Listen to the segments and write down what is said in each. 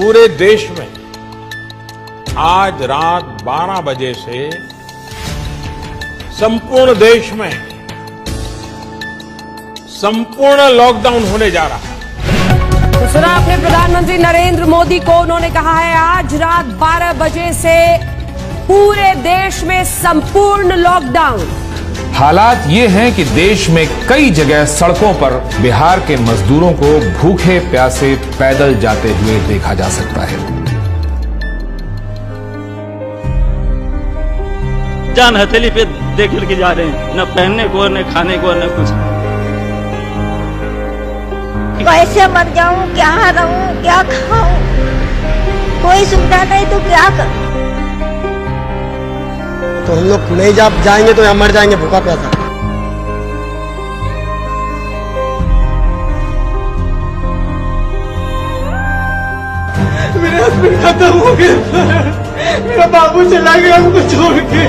पूरे देश में आज रात 12 बजे से संपूर्ण देश में संपूर्ण लॉकडाउन होने जा रहा है। तो सुना आपने प्रधानमंत्री नरेंद्र मोदी को, उन्होंने कहा है आज रात 12 बजे से पूरे देश में संपूर्ण लॉकडाउन। हालात ये हैं कि देश में कई जगह सड़कों पर बिहार के मजदूरों को भूखे प्यासे पैदल जाते हुए देखा जा सकता है। जान हथेली पे देख के जा रहे हैं, न पहनने को, न खाने को, न कुछ। कैसे मर जाऊं, क्या रहूं, क्या खाऊं, कोई सुविधा नहीं तो क्या करूं। तो हम लोग नहीं जाएंगे तो यहाँ मर जाएंगे भूखा प्यासा। मेरा हस्बैंड खत्म हो गया, मेरा बाबू चला गया हमको छोड़ के।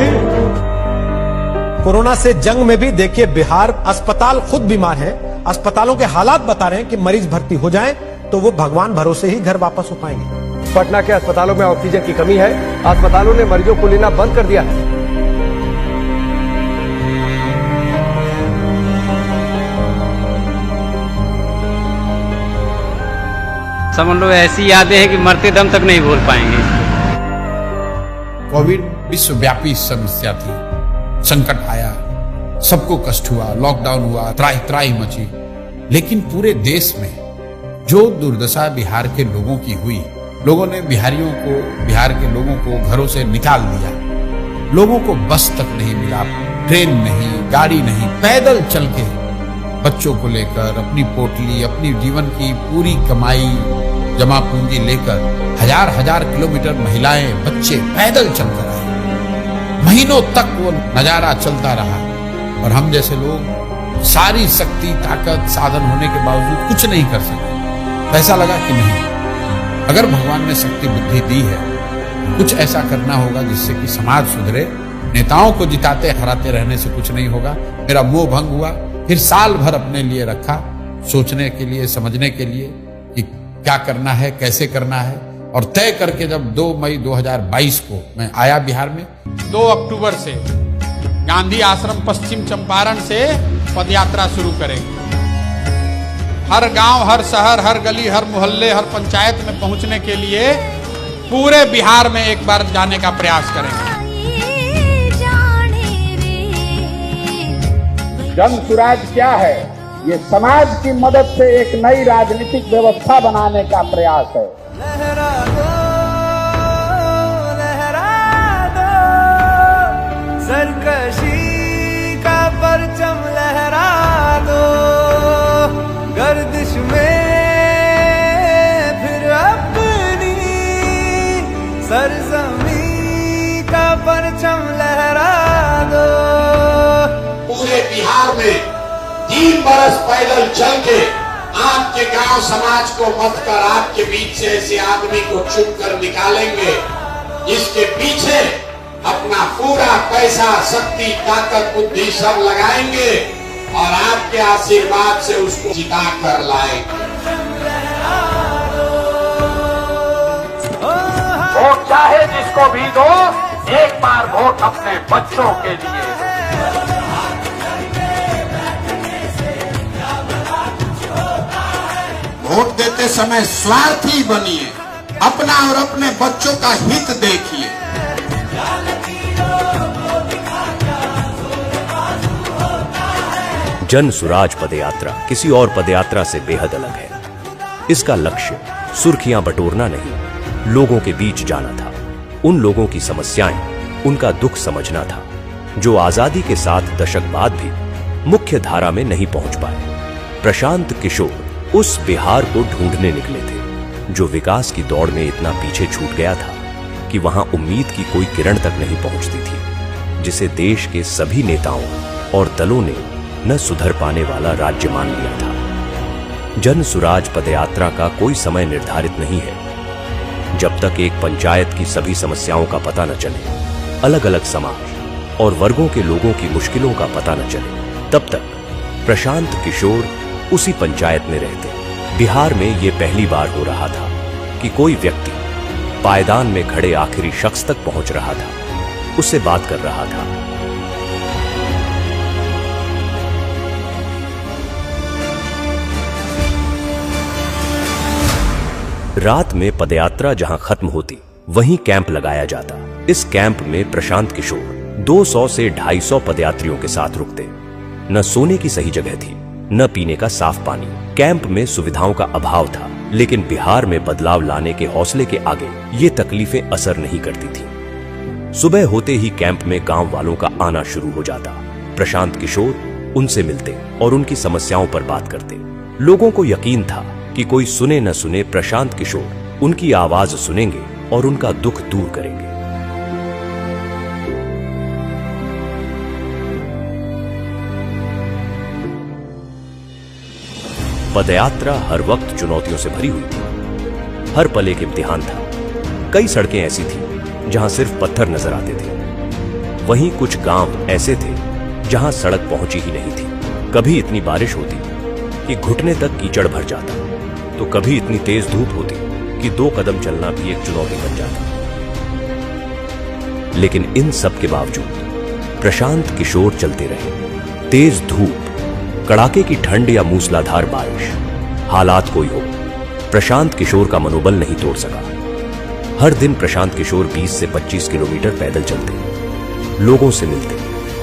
कोरोना से जंग में भी देखिए बिहार अस्पताल खुद बीमार है, अस्पतालों के हालात बता रहे हैं कि मरीज भर्ती हो जाएं तो वो भगवान भरोसे ही घर वापस हो पाएंगे। पटना के अस्पतालों में ऑक्सीजन की कमी है, अस्पतालों ने मरीजों को लेना बंद कर दिया है। समझ लो ऐसी यादें हैं कि मरते दम तक नहीं भूल पाएंगे। कोविड विश्वव्यापी समस्या थी, संकट आया, सबको कष्ट हुआ, लॉकडाउन हुआ, त्राही त्राही मची। लेकिन पूरे देश में जो दुर्दशा बिहार के लोगों की हुई, लोगों ने बिहार के लोगों को घरों से निकाल दिया। लोगों को बस तक नहीं मिला, ट्रेन नहीं, गाड़ी नहीं, पैदल चल के बच्चों को लेकर अपनी पोटली, अपनी जीवन की पूरी कमाई जमा पूंजी लेकर हजार किलोमीटर महिलाएं, बच्चे पैदल चलकर आए। महीनों तक वो नजारा चलता रहा और हम जैसे लोग सारी शक्ति, ताकत, साधन होने के बावजूद कुछ नहीं कर सके। ऐसा लगा कि नहीं, अगर भगवान ने शक्ति बुद्धि दी है, कुछ ऐसा करना होगा जिससे कि समाज सुधरे। नेताओं को जिताते हराते रहने से कुछ नहीं होगा। मेरा मोह भंग हुआ। फिर साल भर अपने लिए रखा, सोचने के लिए, समझने के लिए कि क्या करना है, कैसे करना है। और तय करके जब 2 मई 2022 को मैं आया बिहार में, 2 अक्टूबर से गांधी आश्रम पश्चिम चंपारण से पदयात्रा शुरू करेंगे। हर गांव, हर शहर, हर गली, हर मोहल्ले, हर पंचायत में पहुंचने के लिए पूरे बिहार में एक बार जाने का प्रयास करेंगे। जन सुराज क्या है? ये समाज की मदद से एक नई राजनीतिक व्यवस्था बनाने का प्रयास है। लहरा दो, सरकशी का परचम लहरा दो, गर्दिश में फिर अपनी सरजमी का परचम लहरा दो। पूरे बिहार में 3 बरस पैदल चल के आपके गांव समाज को मत कर आपके बीच से ऐसे आदमी को चुन कर निकालेंगे जिसके पीछे अपना पूरा पैसा, शक्ति, ताकत, बुद्धि सब लगाएंगे और आपके आशीर्वाद से उसको जिता कर लाएंगे। वोट चाहे जिसको भी दो, एक बार वोट अपने बच्चों के लिए। वोट देते समय स्वार्थी बनिए, अपना और अपने बच्चों का हित देखिए। जन सुराज पदयात्रा किसी और पदयात्रा से बेहद अलग है। इसका लक्ष्य सुर्खियां बटोरना नहीं, लोगों के बीच जाना था। उन लोगों की समस्याएं, उनका दुख समझना था जो आजादी के 7 दशक बाद भी मुख्य धारा में नहीं पहुंच पाए। प्रशांत किशोर उस बिहार को ढूंढने निकले थे जो विकास की दौड़ में इतना पीछे छूट गया था कि वहां उम्मीद की कोई किरण तक नहीं पहुंचती थी, जिसे देश के सभी नेताओं और दलों ने न सुधर पाने वाला राज्य मान लिया था। जन सुराज पदयात्रा का कोई समय निर्धारित नहीं है। जब तक एक पंचायत की सभी समस्याओं का पता न चले, अलग अलग समाज और वर्गों के लोगों की मुश्किलों का पता न चले, तब तक प्रशांत किशोर उसी पंचायत में रहते। बिहार में ये पहली बार हो रहा था कि कोई व्यक्ति पायदान में खड़े आखिरी शख्स तक पहुंच रहा था, उससे बात कर रहा था। रात में पदयात्रा जहां खत्म होती, वहीं कैंप लगाया जाता। इस कैंप में प्रशांत किशोर 200 से 250 पदयात्रियों के साथ रुकते। न सोने की सही जगह थी, न पीने का साफ पानी। कैंप में सुविधाओं का अभाव था, लेकिन बिहार में बदलाव लाने के हौसले के आगे ये तकलीफें असर नहीं करती थी। सुबह होते ही कैंप में गांव वालों का आना शुरू हो जाता। प्रशांत किशोर उनसे मिलते और उनकी समस्याओं पर बात करते। लोगों को यकीन था कि कोई सुने न सुने प्रशांत किशोर उनकी आवाज सुनेंगे और उनका दुख दूर करेंगे। पदयात्रा हर वक्त चुनौतियों से भरी हुई थी। हर पल एक इम्तिहान था। कई सड़कें ऐसी थीं जहां सिर्फ पत्थर नजर आते थे। वहीं कुछ गांव ऐसे थे जहां सड़क पहुंची ही नहीं थी। कभी इतनी बारिश होती कि घुटने तक कीचड़ भर जाता, तो कभी इतनी तेज धूप होती कि 2 कदम चलना भी एक चुनौती बन जाता। लेकिन इन सब के बावजूद प्रशांत किशोर चलते रहे। तेज धूप, कड़ाके की ठंड या मूसलाधार बारिश, हालात कोई हो, प्रशांत किशोर का मनोबल नहीं तोड़ सका। हर दिन प्रशांत किशोर 20 से 25 किलोमीटर पैदल चलते, लोगों से मिलते,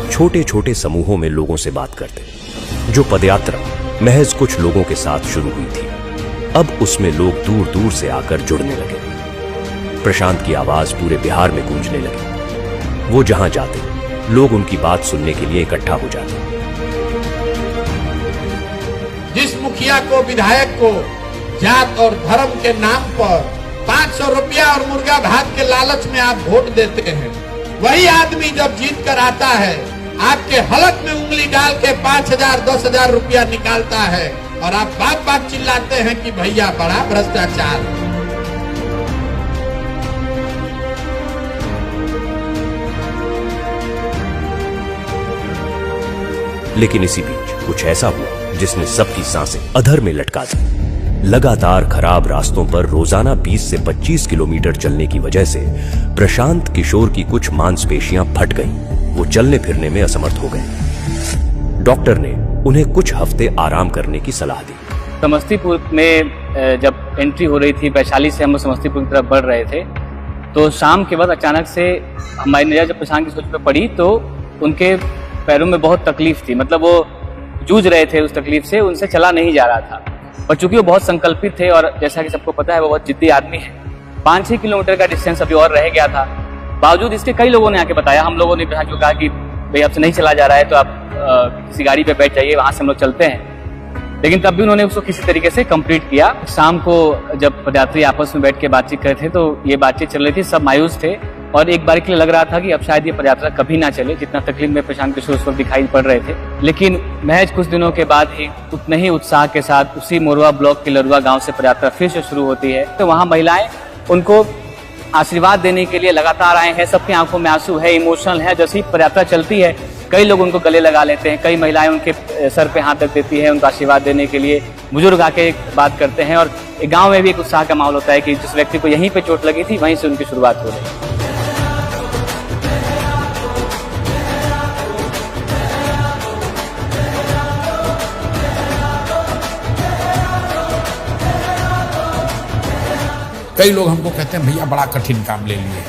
छोटे छोटे समूहों में लोगों से बात करते। जो पदयात्रा महज कुछ लोगों के साथ शुरू हुई थी, अब उसमें लोग दूर दूर से आकर जुड़ने लगे। प्रशांत की आवाज पूरे बिहार में गूंजने लगी। वो जहां जाते, लोग उनकी बात सुनने के लिए इकट्ठा हो जाते। जिस मुखिया को, विधायक को जात और धर्म के नाम पर 500 रुपया और मुर्गा भात के लालच में आप वोट देते हैं, वही आदमी जब जीत कर आता है, आपके हलक में उंगली डाल के 5,000 10,000 रुपया निकालता है और आप बात बात चिल्लाते हैं कि भैया बड़ा भ्रष्टाचार। लेकिन इसी बीच कुछ ऐसा हुआ जिसने सबकी सांसें अधर में लटका दी। लगातार खराब रास्तों पर रोजाना 20 से 25 किलोमीटर चलने की वजह से प्रशांत किशोर की कुछ मांसपेशियां फट गईं। वो चलने फिरने में असमर्थ हो गए। डॉक्टर ने उन्हें कुछ हफ्ते आराम करने की सलाह दी। समस्तीपुर में जब एंट्री हो रही थी, वैशाली से हम समस्तीपुर की तरफ बढ़ रहे थे, तो शाम के बाद अचानक से हमारी नजर जब प्रशांत किशोर पे पड़ी तो उनके पैरों में बहुत तकलीफ थी। मतलब वो जूझ रहे थे उस तकलीफ से, उनसे चला नहीं जा रहा था। और चूंकि वो बहुत संकल्पित थे और जैसा कि सबको पता है वो बहुत जिद्दी आदमी है, 5-6 किलोमीटर का डिस्टेंस अभी और रह गया था। बावजूद इसके कई लोगों ने आके बताया, हम लोगों ने कहा कि भाई आपसे नहीं चला जा रहा है तो आप किसी गाड़ी पे बैठ जाइए, वहां से हम लोग चलते हैं। लेकिन तब भी उन्होंने उसको किसी तरीके से कंप्लीट किया। शाम को जब पदयात्री आपस में बैठ के बातचीत कर रहे थे तो ये बातचीत चल रही थी, सब मायूस थे और एक बार के लिए लग रहा था कि अब शायद ये पदयात्रा कभी ना चले, जितना तकलीफ में प्रशांत किशोर उस वक्त दिखाई पड़ रहे थे। लेकिन महज कुछ दिनों के बाद ही उतने ही उत्साह के साथ उसी मोरवा ब्लॉक के लरुआ गांव से पदयात्रा फिर से शुरू होती है। तो वहां महिलाएं उनको आशीर्वाद देने के लिए लगातार आए हैं। सबकी आंखों में आंसू है, इमोशनल है। जैसे ही पदयात्रा चलती है, कई लोग उनको गले लगा लेते हैं, कई महिलाएं उनके सर पे हाथ रख देती है उनको आशीर्वाद देने के लिए। बुजुर्ग आके बात करते हैं और गांव में भी एक उत्साह का माहौल होता है कि जिस व्यक्ति को यहीं पे चोट लगी थी वहीं से उनकी शुरुआत हो रही। कई लोग हमको कहते हैं भैया बड़ा कठिन काम ले लिए।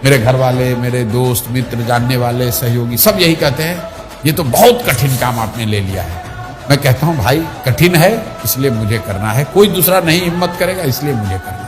मेरे घर वाले, मेरे दोस्त, मित्र, जानने वाले, सहयोगी सब यही कहते हैं ये तो बहुत कठिन काम आपने ले लिया है। मैं कहता हूं भाई कठिन है इसलिए मुझे करना है, कोई दूसरा नहीं हिम्मत करेगा इसलिए मुझे करना है।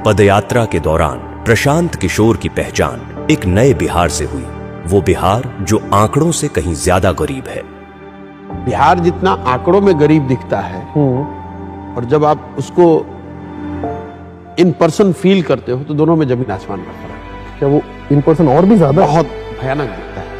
पदयात्रा के दौरान प्रशांत किशोर की पहचान एक नए बिहार से हुई। वो बिहार जो आंकड़ों से कहीं ज्यादा गरीब है। बिहार जितना आंकड़ों में गरीब दिखता है और जब आप उसको इन पर्सन फील करते हो तो दोनों में जमीन आसमान का फर्क है। क्या वो इन पर्सन और भी ज्यादा बहुत भयानक दिखता है।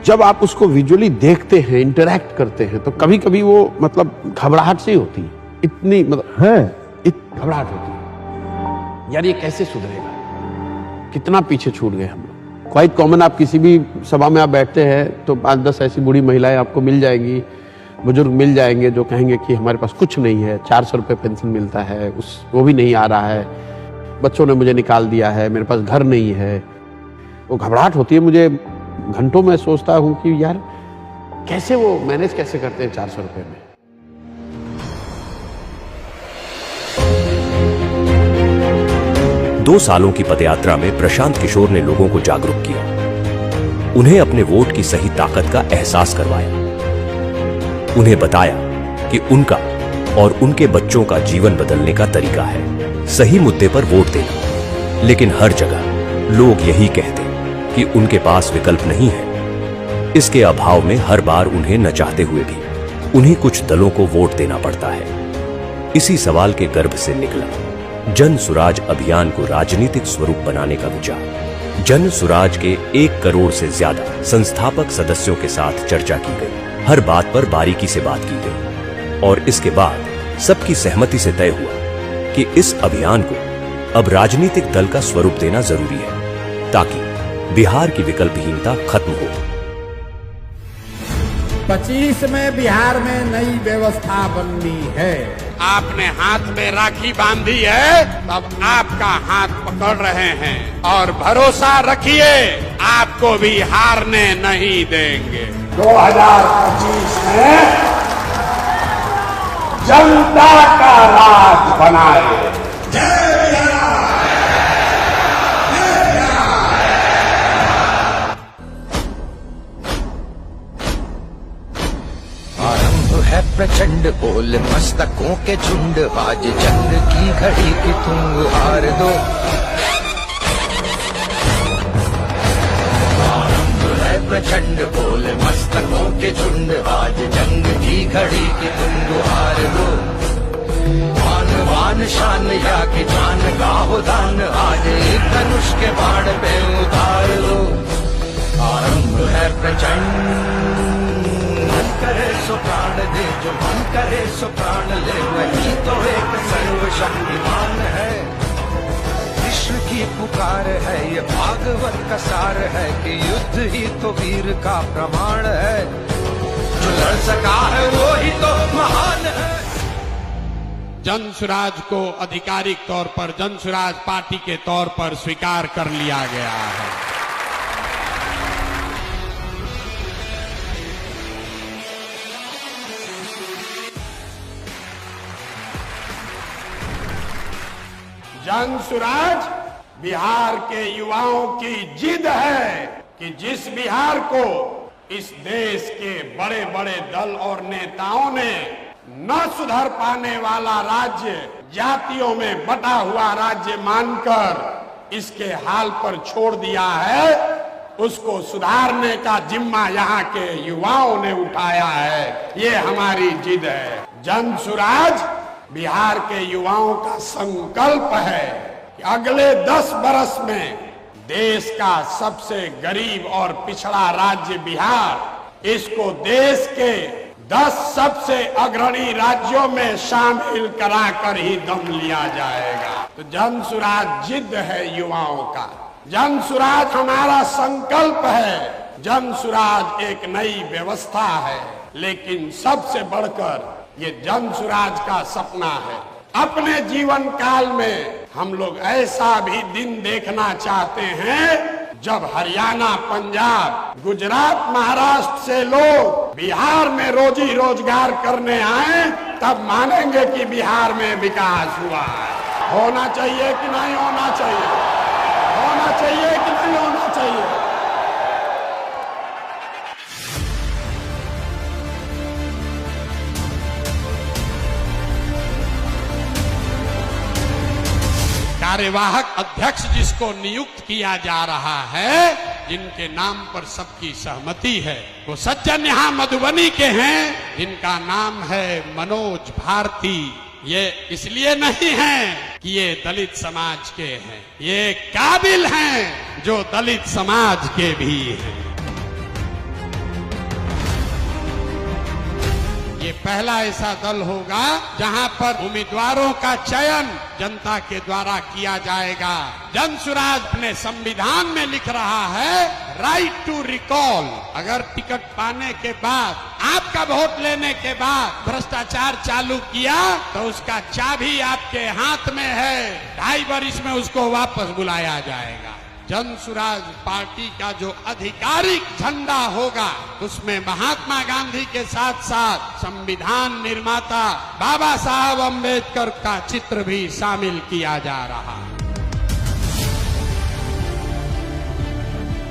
जब आप उसको विजुअली देखते हैं, इंटरैक्ट करते हैं, तो कभी कभी वो मतलब घबराहट सी होती है, इतनी मतलब है घबराहट होती है, यार ये कैसे सुधरेगा, कितना पीछे छूट गए हम लोग। क्वाइट कॉमन, आप किसी भी सभा में आप बैठते हैं तो 5-10 ऐसी बूढ़ी महिलाएं आपको मिल जाएंगी, बुजुर्ग मिल जाएंगे जो कहेंगे कि हमारे पास कुछ नहीं है, 400 रुपये पेंशन मिलता है, वो भी नहीं आ रहा है, बच्चों ने मुझे निकाल दिया है, मेरे पास घर नहीं है। वो घबराहट होती है मुझे, घंटों में सोचता हूं कि यार कैसे वो मैनेज कैसे करते हैं 400 रुपये में। दो सालों की पदयात्रा में प्रशांत किशोर ने लोगों को जागरूक किया, उन्हें अपने वोट की सही ताकत का एहसास करवाया, उन्हें बताया कि उनका और उनके बच्चों का जीवन बदलने का तरीका है सही मुद्दे पर वोट देना। लेकिन हर जगह लोग यही कहते कि उनके पास विकल्प नहीं है। इसके अभाव में हर बार उन्हें न चाहते हुए भी उन्हें कुछ दलों को वोट देना पड़ता है। इसी सवाल के गर्भ से निकला जन सुराज अभियान को राजनीतिक स्वरूप बनाने का विचार। जन सुराज के 1 करोड़ से ज्यादा संस्थापक सदस्यों के साथ चर्चा की गई, हर बात पर बारीकी से बात की गई और इसके बाद सबकी सहमति से तय हुआ कि इस अभियान को अब राजनीतिक दल का स्वरूप देना जरूरी है ताकि बिहार की विकल्पहीनता खत्म हो। 25 में बिहार में नई व्यवस्था बननी है। आपने हाथ में राखी बांधी है, तब आपका हाथ पकड़ रहे हैं और भरोसा रखिए आपको भी हारने नहीं देंगे। 2025 में जनता का राज बनाए। है प्रचंड बोल मस्तकों के झुंड, आज जंग की घड़ी की तुम हार दो। आरंभ है प्रचंड बोल मस्तकों के झुंड, आज जंग की घड़ी की तुम हार दो। मान वान शान या कि जान का हो दान, आज एक धनुष के बाण पे उतार दो। आरंभ है प्रचंड, मन करे सो प्राण दे, जो मन करे सो प्राण ले, वही तो एक सर्वशक्तिमान है। विश्व की पुकार है, ये भागवत का सार है कि युद्ध ही तो वीर का प्रमाण है। जो लड़ सका है वो ही तो महान है। जन सुराज को आधिकारिक तौर पर जन सुराज पार्टी के तौर पर स्वीकार कर लिया गया है। जन सुराज बिहार के युवाओं की जिद है कि जिस बिहार को इस देश के बड़े बड़े दल और नेताओं ने न सुधर पाने वाला राज्य, जातियों में बटा हुआ राज्य मानकर इसके हाल पर छोड़ दिया है, उसको सुधारने का जिम्मा यहाँ के युवाओं ने उठाया है। ये हमारी जिद है। जन सुराज बिहार के युवाओं का संकल्प है कि अगले 10 बरस में देश का सबसे गरीब और पिछड़ा राज्य बिहार, इसको देश के 10 सबसे अग्रणी राज्यों में शामिल कराकर ही दम लिया जाएगा। तो जन सुराज जिद है युवाओं का, जन सुराज हमारा संकल्प है, जन सुराज एक नई व्यवस्था है, लेकिन सबसे बढ़कर ये जन सुराज का सपना है। अपने जीवन काल में हम लोग ऐसा भी दिन देखना चाहते हैं जब हरियाणा, पंजाब, गुजरात, महाराष्ट्र से लोग बिहार में रोजी रोजगार करने आए, तब मानेंगे कि बिहार में विकास हुआ है। होना चाहिए कि नहीं होना चाहिए? होना चाहिए कि नहीं होना चाहिए? कार्यवाहक अध्यक्ष जिसको नियुक्त किया जा रहा है, जिनके नाम पर सबकी सहमति है। वो सज्जन यहाँ मधुबनी के हैं जिनका नाम है मनोज भारती। ये इसलिए नहीं है कि ये दलित समाज के हैं, ये काबिल हैं जो दलित समाज के भी हैं। ये पहला ऐसा दल होगा जहां पर उम्मीदवारों का चयन जनता के द्वारा किया जाएगा। जनसुराज अपने संविधान में लिख रहा है राइट टू रिकॉल। अगर टिकट पाने के बाद, आपका वोट लेने के बाद भ्रष्टाचार चालू किया तो उसका चाबी आपके हाथ में है। 2.5 वर्ष में उसको वापस बुलाया जाएगा। जनसुराज पार्टी का जो आधिकारिक झंडा होगा उसमें महात्मा गांधी के साथ साथ संविधान निर्माता बाबा साहब अम्बेडकर का चित्र भी शामिल किया जा रहा है।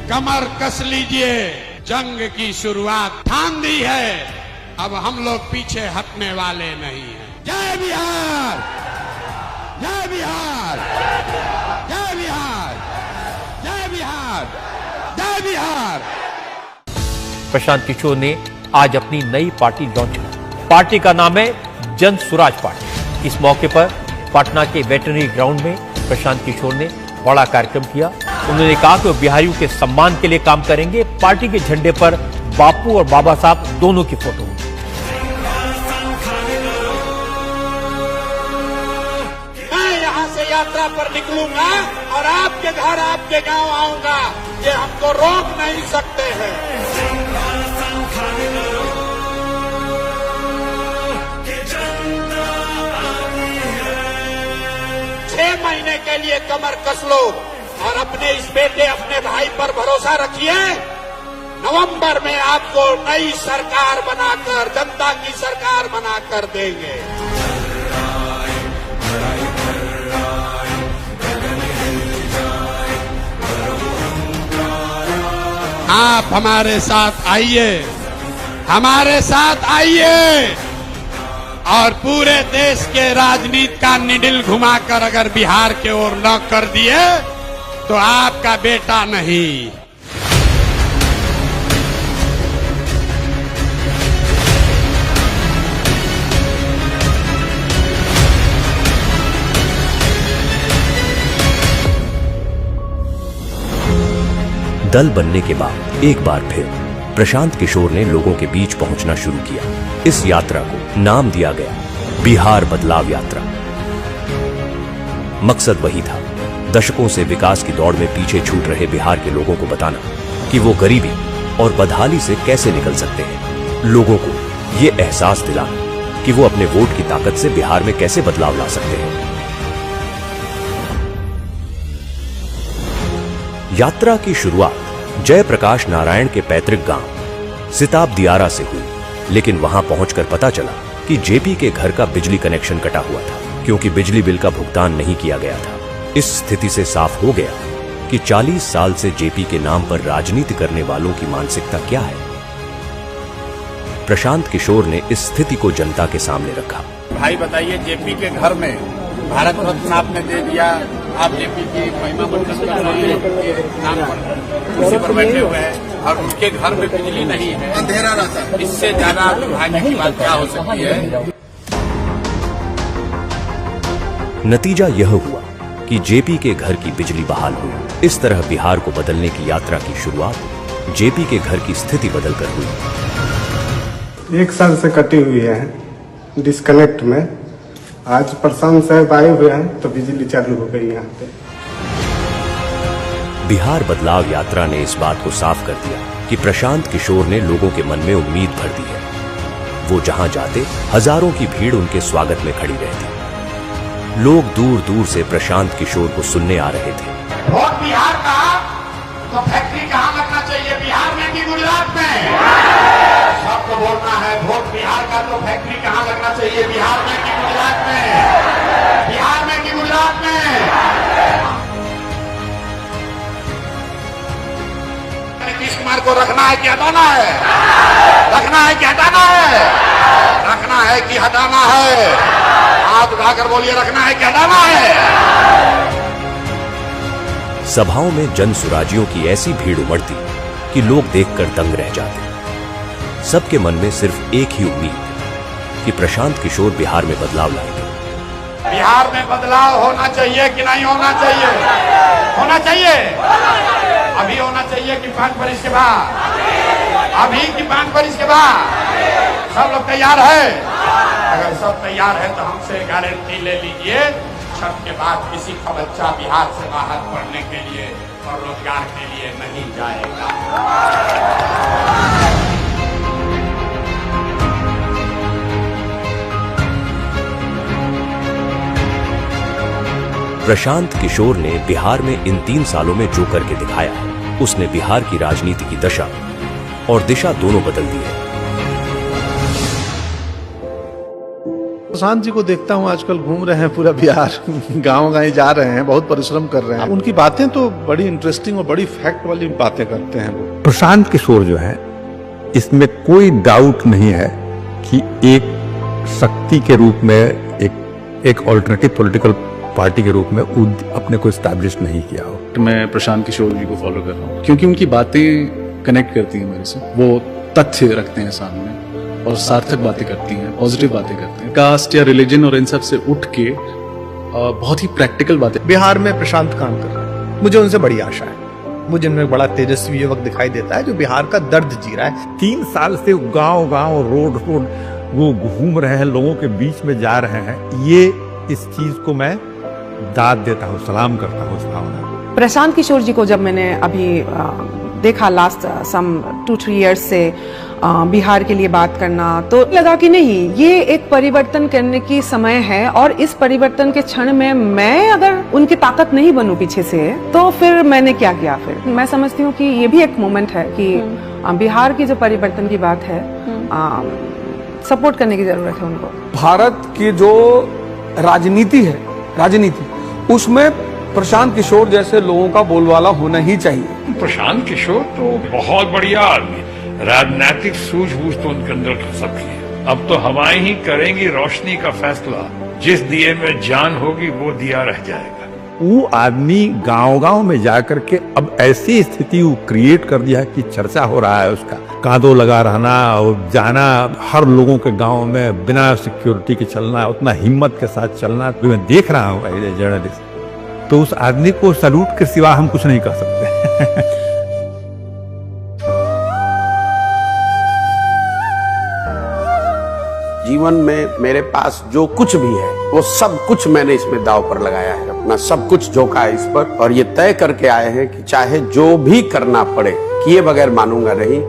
कमर कस लीजिए, जंग की शुरुआत ठान दी है, अब हम लोग पीछे हटने वाले नहीं हैं। जय बिहार, जय बिहार, जय बिहार, जय बिहार, जय बिहार। प्रशांत किशोर ने आज अपनी नई पार्टी लॉन्च की। पार्टी का नाम है जन सुराज पार्टी। इस मौके पर पटना के वेटरनरी ग्राउंड में प्रशांत किशोर ने बड़ा कार्यक्रम किया। उन्होंने कहा कि वो बिहारियों के सम्मान के लिए काम करेंगे। पार्टी के झंडे पर बापू और बाबा साहब दोनों की फोटो होगी। यात्रा पर निकलूंगा और आपके घर, आपके गांव आऊंगा, ये हमको रोक नहीं सकते हैं। 6 महीने के लिए कमर कस लो और अपने इस बेटे, अपने भाई पर भरोसा रखिए। नवंबर में आपको नई सरकार बनाकर, जनता की सरकार बनाकर देंगे। आप हमारे साथ आइए, हमारे साथ आइए और पूरे देश के राजनीति का निडिल घुमाकर अगर बिहार के ओर न कर दिए तो आपका बेटा नहीं। दल बनने के बाद एक बार फिर प्रशांत किशोर ने लोगों के बीच पहुंचना शुरू किया। इस यात्रा को नाम दिया गया बिहार बदलाव यात्रा। मकसद वही था, दशकों से विकास की दौड़ में पीछे छूट रहे बिहार के लोगों को बताना कि वो गरीबी और बदहाली से कैसे निकल सकते हैं। लोगों को ये एहसास दिलाना कि वो अपने वोट की ताकत से बिहार में कैसे बदलाव ला सकते हैं। यात्रा की शुरुआत जयप्रकाश नारायण के पैतृक गांव सिताब दियारा से हुई, लेकिन वहां पहुंचकर पता चला कि जेपी के घर का बिजली कनेक्शन कटा हुआ था क्योंकि बिजली बिल का भुगतान नहीं किया गया था। इस स्थिति से साफ हो गया कि 40 साल से जेपी के नाम पर राजनीति करने वालों की मानसिकता क्या है। प्रशांत किशोर ने इस स्थिति को जनता के सामने रखा। भाई बताइए, जेपी के घर में भारत रत्न आपने दे दिया, आप जेपी की महिमा मंडन कर रहे हैं, नाम पर कुर्सी पर बैठे हुए हैं और उनके घर में बिजली नहीं है, अंधेरा रहता है। इससे ज्यादा दुर्भाग्य की बात क्या हो सकती है। नतीजा यह हुआ कि जेपी के घर की बिजली बहाल हुई। इस तरह बिहार को बदलने की यात्रा की शुरुआत जेपी के घर की स्थिति बदलकर हुई। 1 साल से कटी हुई है डिस्कनेक्ट में। आज प्रशांत साहब आए हुए हैं तो बिजली चालू हो गई यहाँ पे। बिहार बदलाव यात्रा ने इस बात को साफ कर दिया कि प्रशांत किशोर ने लोगों के मन में उम्मीद भर दी है। वो जहां जाते हजारों की भीड़ उनके स्वागत में खड़ी रहती। लोग दूर दूर से प्रशांत किशोर को सुनने आ रहे थे। वोट बिहार का तो फैक्ट्री कहाँ लगना चाहिए, बिहार में कि गुजरात में? सबको बोलना है, वोट बिहार का तो फैक्ट्री कहाँ लगना चाहिए, बिहार में कि गुजरात में? बिहार में कि गुजरात में? नीतीश कुमार को रखना है कि हटाना है? रखना है कि हटाना है? रखना है कि हटाना है? हाथ उठाकर बोलिए, रखना है कि हटाना है? सभाओं में जन सुराजियों की ऐसी भीड़ उमड़ती कि लोग देखकर दंग रह जाते। सबके मन में सिर्फ एक ही उम्मीद कि प्रशांत किशोर बिहार में बदलाव लाएंगे। बिहार में बदलाव होना चाहिए कि नहीं होना चाहिए? होना चाहिए। अभी होना चाहिए कि 5 वर्ष के बाद? अभी कि 5 वर्ष के बाद? सब लोग तैयार है? अगर सब तैयार है तो हमसे गारंटी ले लीजिए, छठ के बाद किसी का बच्चा बिहार से बाहर पढ़ने के लिए और रोजगार के लिए नहीं जाएगा। प्रशांत किशोर ने बिहार में इन 3 सालों में जो करके दिखाया है, उसने बिहार की राजनीति की दशा और दिशा दोनों बदल दी है। प्रशांत जी को देखता हूँ आजकल घूम रहे हैं पूरा बिहार, गांव-गांव जा रहे हैं, बहुत परिश्रम कर रहे हैं। उनकी बातें तो बड़ी इंटरेस्टिंग और बड़ी फैक्ट वाली बातें करते हैं वो। प्रशांत किशोर जो है, इसमें कोई डाउट नहीं है कि एक शक्ति के रूप में एक ऑल्टरनेटिव पॉलिटिकल पार्टी के रूप में अपने को एस्टैब्लिश नहीं किया हो। मैं प्रशांत किशोर जी को फॉलो कर रहा हूँ क्योंकि उनकी बातें कनेक्ट करती हैं मेरे से। वो तथ्य रखते हैं सामने और सार्थक बातें करती हैं, पॉजिटिव बातें करते हैं। कास्ट या रिलीजन और इन सब से उठ के बहुत ही प्रैक्टिकल बातें। बिहार में प्रशांत काम कर रहा है, मुझे उनसे बड़ी आशा है। मुझे उनमें बड़ा तेजस्वी युवक दिखाई देता है जो बिहार का दर्द जी रहा है। 3 साल से गांव-गांव रोड वो घूम रहे हैं, लोगों के बीच में जा रहे हैं। ये इस चीज को मैं दाद देता हूँ, सलाम करता हूँ इस भावना। प्रशांत किशोर जी को जब मैंने अभी देखा लास्ट सम 2-3 इयर्स से बिहार के लिए बात करना, तो लगा कि नहीं, ये एक परिवर्तन करने की समय है और इस परिवर्तन के क्षण में मैं अगर उनकी ताकत नहीं बनूं पीछे से, तो फिर मैंने क्या किया? फिर मैं समझती हूँ कि ये भी एक मोमेंट है कि बिहार की जो परिवर्तन की बात है, सपोर्ट करने की जरूरत है उनको। भारत की जो राजनीति उसमें प्रशांत किशोर जैसे लोगों का बोलबाला होना ही चाहिए। प्रशांत किशोर तो बहुत बढ़िया आदमी, राजनीतिक सूझबूझ तो उनके अंदर खसक है। अब तो हवाएं ही करेंगी रोशनी का फैसला, जिस दिए में जान होगी वो दिया रह जाएगा। वो आदमी गांव-गांव में जाकर के अब ऐसी स्थिति क्रिएट कर दिया है कि चर्चा हो रहा है उसका। कांधों लगा रहना और जाना, हर लोगों के गांव में बिना सिक्योरिटी के चलना, उतना हिम्मत के साथ चलना। तो मैं देख रहा हूँ एज ए जर्नलिस्ट, तो उस आदमी को सैल्यूट के सिवा हम कुछ नहीं कर सकते। जीवन में मेरे पास जो कुछ भी है वो सब कुछ मैंने इसमें दाव पर लगाया है, अपना सब कुछ झोंका है इस पर, और ये तय करके आए हैं कि चाहे जो भी करना पड़े, किए बगैर मानूंगा नहीं।